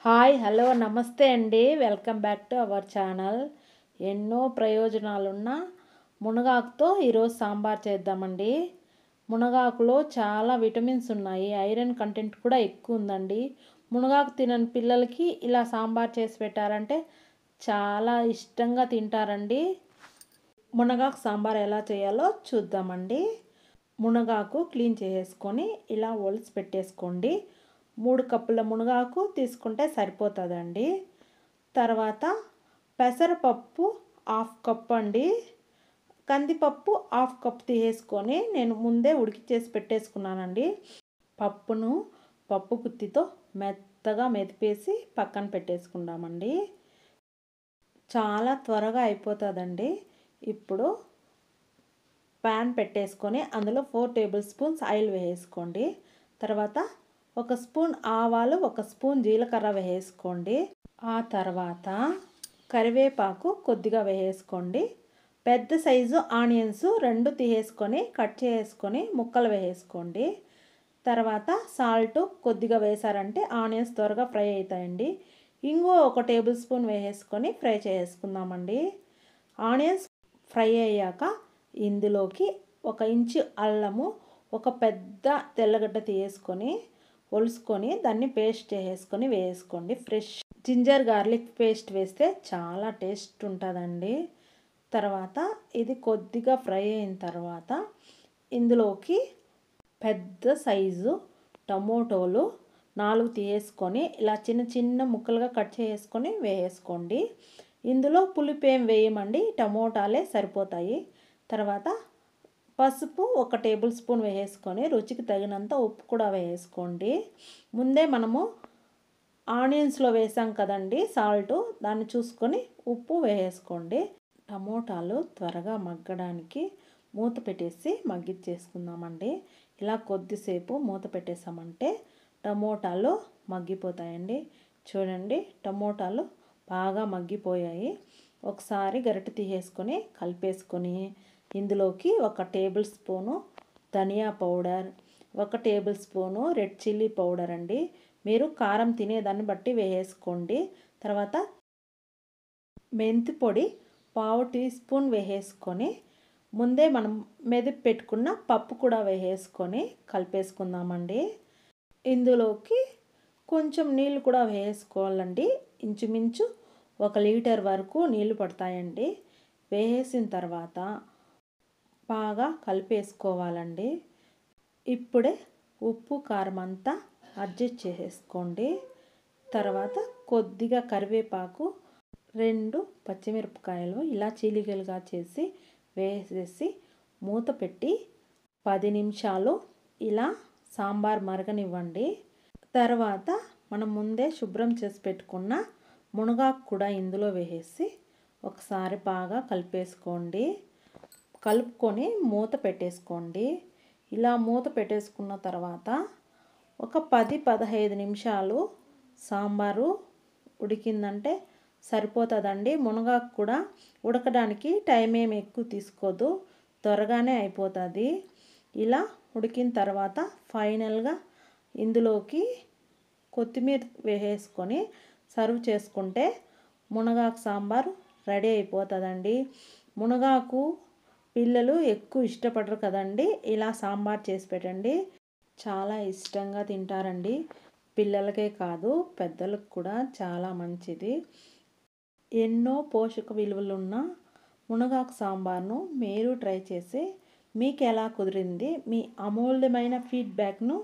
Hi hello నమస్తే అండి. Welcome back to our channel. ఎన్నో ప్రయోజనాలున్న మునగాకుతో ఈరోజు సాంబార్ చేద్దామండి. మునగాకులో చాలా విటమిన్స్ ఉన్నాయి, ఐరన్ కంటెంట్ కూడా ఎక్కువ ఉందండి. మునగాకు తినని పిల్లలకి ఇలా సాంబార్ చేసి పెట్టారంటే చాలా ఇష్టంగా తింటారండి. మునగాకు సాంబార్ ఎలా చేయాలో చూద్దామండి. మునగాకు క్లీన్ చేసుకొని ఇలా ఒలిసి పెట్టేసుకోండి. 3 కప్పుల మునగాకు తీసుకుంటే సరిపోతుందండి. తర్వాత పెసరపప్పు 1/2 కప్ అండి. కందిపప్పు 1/2 కప్ తీసేసుకొని నేను ముందే ఉడికించేసి పెట్టేసుకున్నానండి. పప్పును పప్పు గుత్తితో మెత్తగా మెదిపేసి పక్కన పెట్టేసుకుందామండి. చాలా త్వరగా అయిపోతుందండి. ఇప్పుడు ప్యాన్ పెట్టేసుకొని అందులో 4 టేబుల్ స్పూన్స్ ఆయిల్ వేసుకోండి. తర్వాత 1 స్పూన్ ఆవాలు, 1 స్పూన్ జీలకర్ర వేసుకోండి. ఆ తర్వాత కరివేపాకు కొద్దిగా వేసుకోండి. పెద్ద సైజు ఆనియన్స్ 2 తీసేసుకొని కట్ చేసుకొని ముక్కలు వేసుకోండి. తర్వాత సాల్ట్ కొద్దిగా వేసారంటే ఆనియన్స్ త్వరగా ఫ్రై అవుతాయండి. ఇంగువ 1 టేబుల్ స్పూన్ వేసుకొని ఫ్రై చేసుకుందామండి. ఆనియన్స్ ఫ్రై అయ్యాక ఇందులోకి 1 ఇంచు అల్లము, ఒక పెద్ద తెల్లగడ్డ తీసుకొని ఒలుసుకొని దాన్ని పేస్ట్ చేసుకొని వేసుకోండి. ఫ్రెష్ జింజర్ గార్లిక్ పేస్ట్ వేస్తే చాలా టేస్ట్ ఉంటుందండి. తర్వాత ఇది కొద్దిగా ఫ్రై అయిన తర్వాత ఇందులోకి పెద్ద సైజు టమోటోలు 4 తీసుకొని ఇలా చిన్న చిన్న ముక్కలుగా కట్ చేసుకొని వేసుకోండి. ఇందులో పులుపు ఏం వేయమండి, టమోటాలే సరిపోతాయి. తర్వాత పసుపు 1 టేబుల్ స్పూన్ వేసుకొని రుచికి తగినంత ఉప్పు కూడా వేసుకోండి. ముందే మనము ఆనియన్స్లో వేసాం కదండి సాల్ట్, దాన్ని చూసుకొని ఉప్పు వేసుకోండి. టమోటాలు త్వరగా మగ్గడానికి మూత పెట్టేసి మగ్గిచ్చేసుకుందామండి. ఇలా కొద్దిసేపు మూత పెట్టేసామంటే టమోటాలు మగ్గిపోతాయండి. చూడండి, టమోటాలు బాగా మగ్గిపోయాయి. ఒకసారి గరిటె తీసేసుకొని కలిపేసుకొని ఇందులోకి 1 tablespoon dhania powder, 1 tablespoon red chilli powder అండి. మీరు కారం తినేదాన్ని బట్టి వేసుకోండి. తర్వాత మెంతి పొడి 1/2 టీ స్పూన్ వేసుకొని ముందే మనం మెదిపి పెట్టుకున్న పప్పు కూడా వేసుకొని కలిపేసుకుందామండి. ఇందులోకి కొంచెం నీళ్ళు కూడా వేసుకోవాలండి. ఇంచుమించు 1 లీటర్ వరకు నీళ్ళు పడతాయండి. వేసిన తర్వాత బాగా కలిపేసుకోవాలండి. ఇప్పుడే ఉప్పు కారం అంతా అడ్జస్ట్ చేసేసుకోండి. తర్వాత కొద్దిగా కరివేపాకు, 2 పచ్చిమిరపకాయలు ఇలా చీలికలుగా చేసి వేసేసి మూత పెట్టి 10 నిమిషాలు ఇలా సాంబార్ మరగనివ్వండి. తర్వాత మనం ముందే శుభ్రం చేసి పెట్టుకున్న మునగాకు కూడా ఇందులో వేసి ఒకసారి బాగా కలిపేసుకోండి. కలుపుకొని మూత పెట్టేసుకోండి. ఇలా మూత పెట్టేసుకున్న తర్వాత ఒక 10-15 నిమిషాలు సాంబారు ఉడికిందంటే సరిపోతుందండి. మునగాకు కూడా ఉడకడానికి టైం ఏమి ఎక్కువ తీసుకోదు, త్వరగానే అయిపోతుంది. ఇలా ఉడికిన తర్వాత ఫైనల్గా ఇందులోకి కొత్తిమీర వేసుకొని సర్వ్ చేసుకుంటే మునగాకు సాంబార్ రెడీ అయిపోతుందండి. మునగాకు పిల్లలు ఎక్కువ ఇష్టపడరు కదండి. ఇలా సాంబార్ చేసి పెట్టండి, చాలా ఇష్టంగా తింటారండి. పిల్లలకే కాదు పెద్దలకు కూడా చాలా మంచిది. ఎన్నో పోషక విలువలున్న మునగాకు సాంబార్ను మీరు ట్రై చేసి మీకు ఎలా కుదిరింది మీ అమూల్యమైన ఫీడ్బ్యాక్ను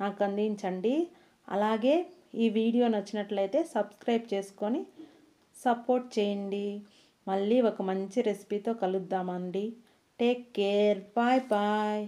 నాకు అందించండి. అలాగే ఈ వీడియో నచ్చినట్లయితే సబ్స్క్రైబ్ చేసుకొని సపోర్ట్ చేయండి. మళ్ళీ ఒక మంచి రెసిపీతో కలుద్దామండి. Take care, bye bye.